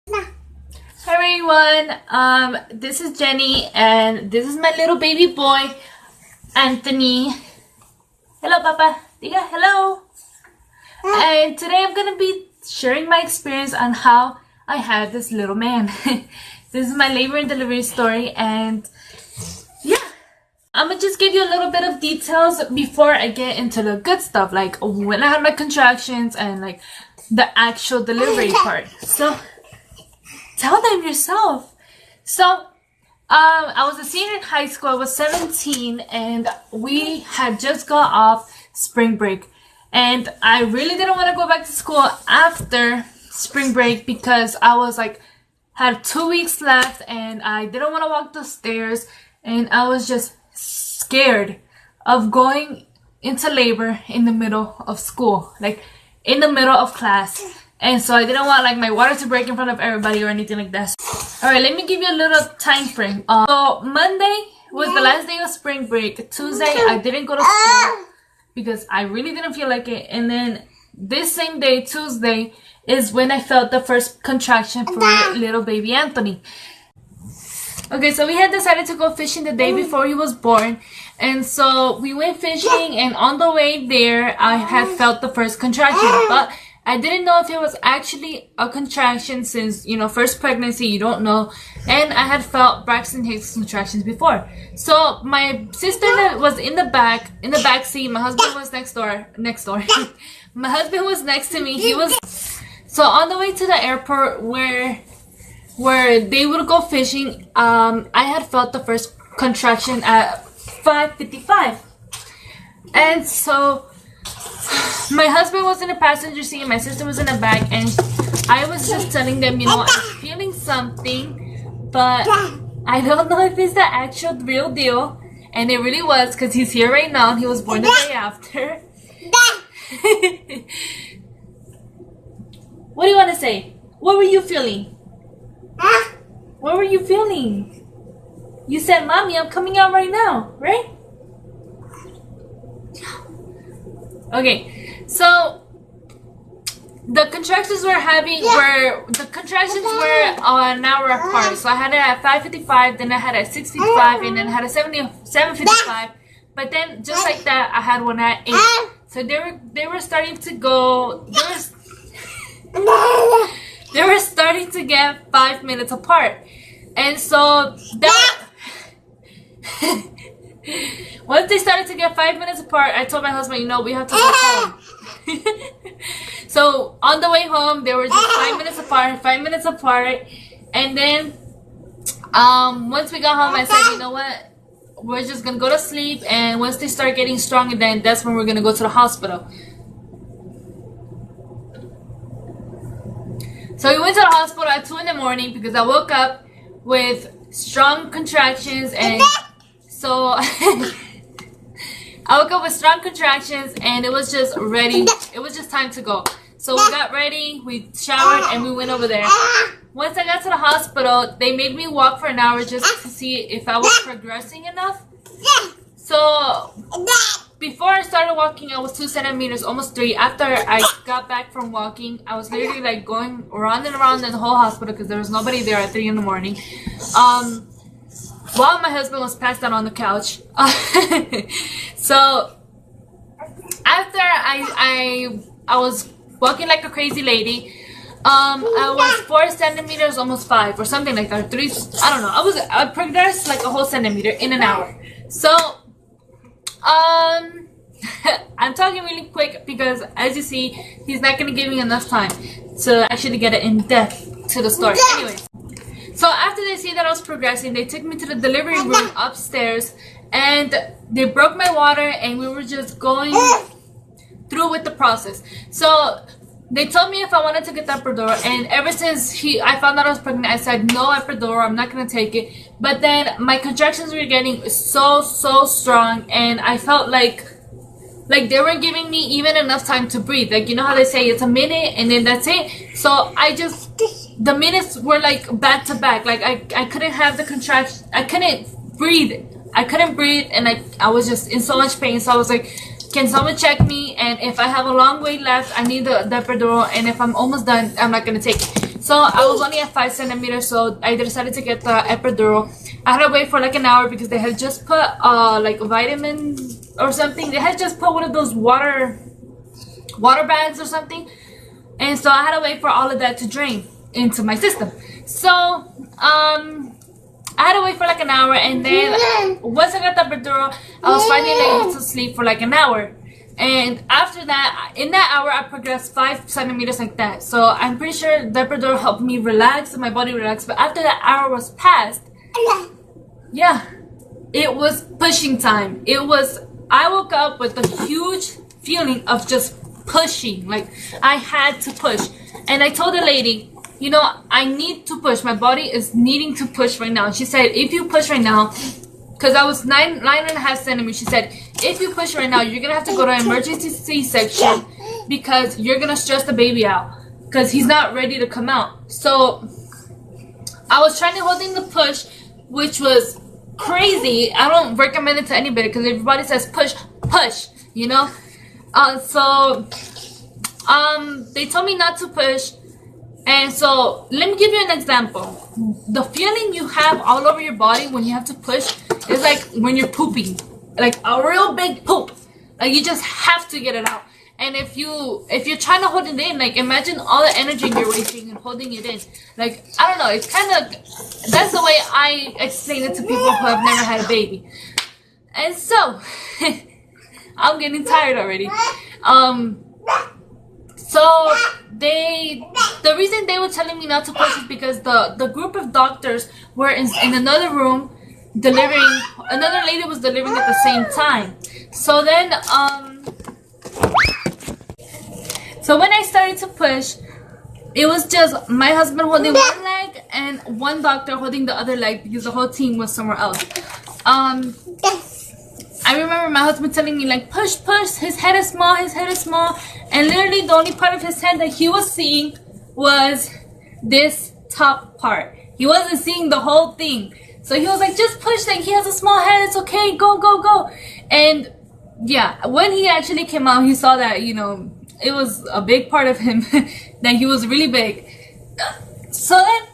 Hi everyone, this is Jenny and this is my little baby boy, Anthony. Hello Papa, diga hello. And today I'm gonna be sharing my experience on how I had this little man. This is my labor and delivery story, and yeah, I'm gonna just give you a little bit of details before I get into the good stuff, like when I had my contractions and like the actual delivery part. So tell them yourself. So, I was a senior in high school. I was 17, and we had just got off spring break. And I really didn't want to go back to school after spring break because I was like, had 2 weeks left, and I didn't want to walk the stairs, and I was just scared of going into labor in the middle of school, like in the middle of class. And so I didn't want like my water to break in front of everybody or anything like that. Alright, let me give you a little time frame. So Monday was the last day of spring break. Tuesday I didn't go to school because I really didn't feel like it. And then this same day, Tuesday, is when I felt the first contraction for little baby Anthony. Okay, so we had decided to go fishing the day before he was born. And so we went fishing, and on the way there I had felt the first contraction. But I didn't know if it was actually a contraction since, you know, first pregnancy, you don't know. And I had felt Braxton Hicks contractions before. So my sister was in the back seat. My husband was next door. My husband was next to me. So on the way to the airport where they would go fishing, I had felt the first contraction at 5:55. And so my husband was in the passenger seat and my sister was in the back, and I was just telling them, you know, I'm feeling something, but I don't know if it's the actual real deal. And it really was, because he's here right now and he was born the day after. What do you want to say? What were you feeling? What were you feeling? You said, Mommy, I'm coming out right now, right? Okay. So the contractions were an hour apart. So I had it at 5:55, then I had it at 6:55, and then I had a 7:55. But then just like that, I had one at 8. So they were starting to go. They were starting to get 5 minutes apart, and so that. Once they started to get 5 minutes apart, I told my husband, you know, we have to go home. So on the way home, they were just 5 minutes apart. And then once we got home, I said, you know what? We're just going to go to sleep. And once they start getting stronger, then that's when we're going to go to the hospital. So we went to the hospital at 2 in the morning because I woke up with strong contractions, and so I woke up with strong contractions, and it was just ready. It was just time to go. So we got ready, we showered, and we went over there. Once I got to the hospital, they made me walk for an hour just to see if I was progressing enough. So before I started walking, I was 2 centimeters, almost 3. After I got back from walking, I was literally like going around and around in the whole hospital because there was nobody there at 3 in the morning. While my husband was passed out on the couch. So after I was walking like a crazy lady, I was 4 centimeters, almost 5 or something like that, 3, I don't know. I progressed like a whole centimeter in an hour. So I'm talking really quick because, as you see, he's not gonna give me enough time to actually get it in depth to the story. Anyways. So after they see that I was progressing, they took me to the delivery room upstairs, and they broke my water, and we were just going through with the process. So they told me if I wanted to get the epidural, and ever since I found out I was pregnant, I said no epidural, I'm not gonna take it. But then my contractions were getting so strong, and I felt like they weren't giving me even enough time to breathe. Like, you know how they say it's a minute and then that's it. So the minutes were like back to back. Like I couldn't have the contraction. I couldn't breathe, and I was just in so much pain. So I was like, can someone check me? And if I have a long way left, I need the epidural, and if I'm almost done, I'm not gonna take it. So I was only at 5 centimeters, so I decided to get the epidural. I had to wait for like an hour because they had just put like vitamins or something. They had just put one of those water bags or something, and so I had to wait for all of that to drain into my system. So I had to wait for like an hour, and then once I got the epidural, I was finally able to sleep for like an hour. And after that, in that hour, I progressed 5 centimeters like that. So I'm pretty sure the epidural helped me relax and my body relax. But after that hour was passed, yeah, it was pushing time. I woke up with a huge feeling of just pushing. Like I had to push. And I told the lady, you know, I need to push. My body is needing to push right now. She said, if you push right now, because I was 9.5 centimeters, she said, if you push right now, you're going to have to go to emergency C-section because you're going to stress the baby out because he's not ready to come out. So I was trying to hold in the push, which was crazy. I don't recommend it to anybody because everybody says push, you know. They told me not to push. And so let me give you an example. The feeling you have all over your body when you have to push is like when you're pooping, like a real big poop. Like you just have to get it out. And if you're trying to hold it in, like imagine all the energy you're wasting and holding it in. Like I don't know, it's kind of, that's the way I explain it to people who have never had a baby. And so I'm getting tired already. So the reason they were telling me not to push is because the group of doctors were in another room delivering. Another lady was delivering at the same time. So then so when I started to push, it was just my husband holding one leg and one doctor holding the other leg because the whole team was somewhere else. I remember my husband telling me like push, his head is small, and literally the only part of his head that he was seeing was this top part. He wasn't seeing the whole thing. So he was like, just push, like he has a small head, it's okay, go. And yeah, when he actually came out, he saw that, you know, it was a big part of him, that he was really big. So then,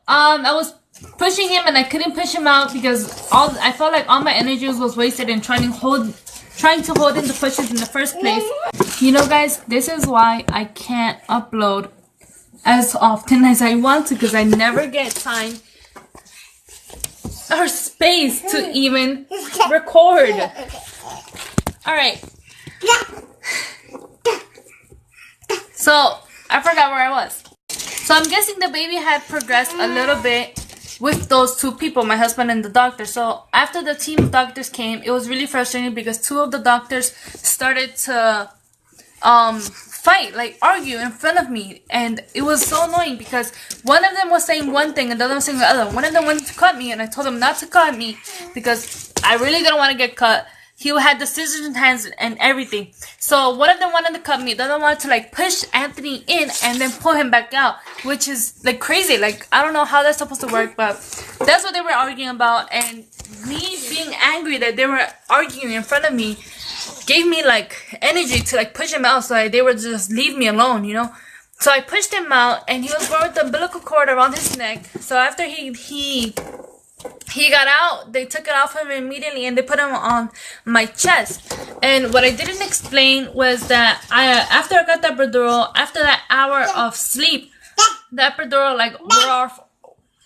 I was pushing him and I couldn't push him out because I felt like all my energy was wasted in trying to hold in the pushes in the first place. You know guys, this is why I can't upload as often as I want to because I never get time or space to even record. Alright. So I forgot where I was. So I'm guessing the baby had progressed a little bit with those two people, my husband and the doctor. So after the team of doctors came, it was really frustrating because two of the doctors started to fight, like argue in front of me, and it was so annoying because one of them was saying one thing and the other was saying the other. One of them wanted to cut me and I told him not to cut me because I really didn't want to get cut. He had the scissors in hands and everything. So one of them wanted to cut me. The other wanted to like push Anthony in and then pull him back out, which is like crazy. Like I don't know how that's supposed to work, but that's what they were arguing about. And me being angry that they were arguing in front of me gave me like energy to like push him out, so they would just leave me alone, you know. So I pushed him out, and he was born with the umbilical cord around his neck. So after he got out, they took it off him immediately and they put him on my chest. And what I didn't explain was that after I got the epidural, after that hour of sleep, the epidural like wore off.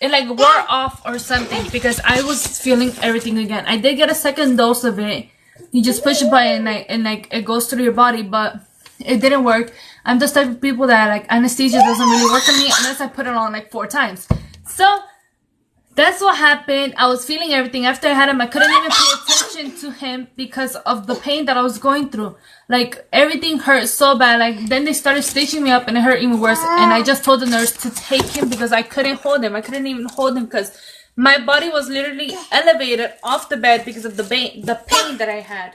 It like wore off or something because I was feeling everything again. I did get a second dose of it. You just push a button and like it goes through your body, but it didn't work. I'm the type of people that like anesthesia doesn't really work on me unless I put it on like 4 times. So that's what happened. I was feeling everything. After I had him, I couldn't even pay attention to him because of the pain that I was going through. Like everything hurt so bad. Like then they started stitching me up and it hurt even worse. And I just told the nurse to take him because I couldn't hold him. I couldn't even hold him because my body was literally elevated off the bed because of the pain that I had.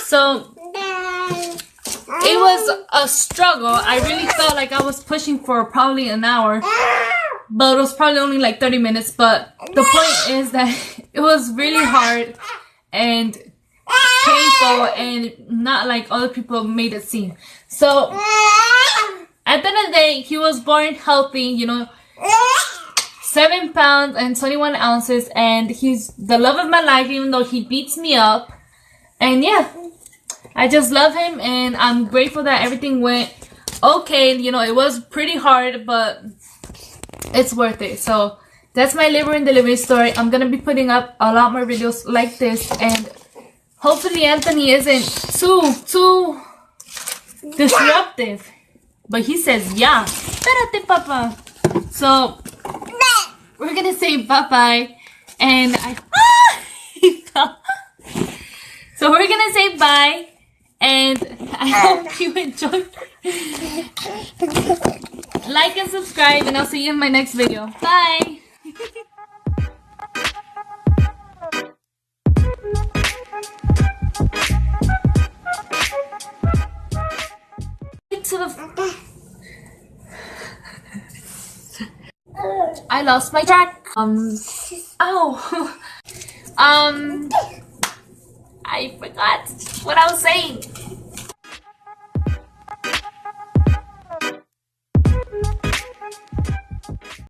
So it was a struggle. I really felt like I was pushing for probably an hour, but it was probably only like 30 minutes. But the point is that it was really hard, and painful and not like other people made it seem. So at the end of the day, he was born healthy, you know, 7 pounds and 21 ounces, and he's the love of my life, even though he beats me up. And yeah, I just love him, and I'm grateful that everything went okay. You know, it was pretty hard, but it's worth it. So that's my labor and delivery story. I'm gonna be putting up a lot more videos like this, and hopefully Anthony isn't too disruptive. But he says, yeah. Espérate, papa. So we're gonna say bye-bye, and he fell. So we're gonna say bye, and I hope you enjoyed. Like and subscribe, and I'll see you in my next video. Bye. To the I lost my track. I forgot what I was saying.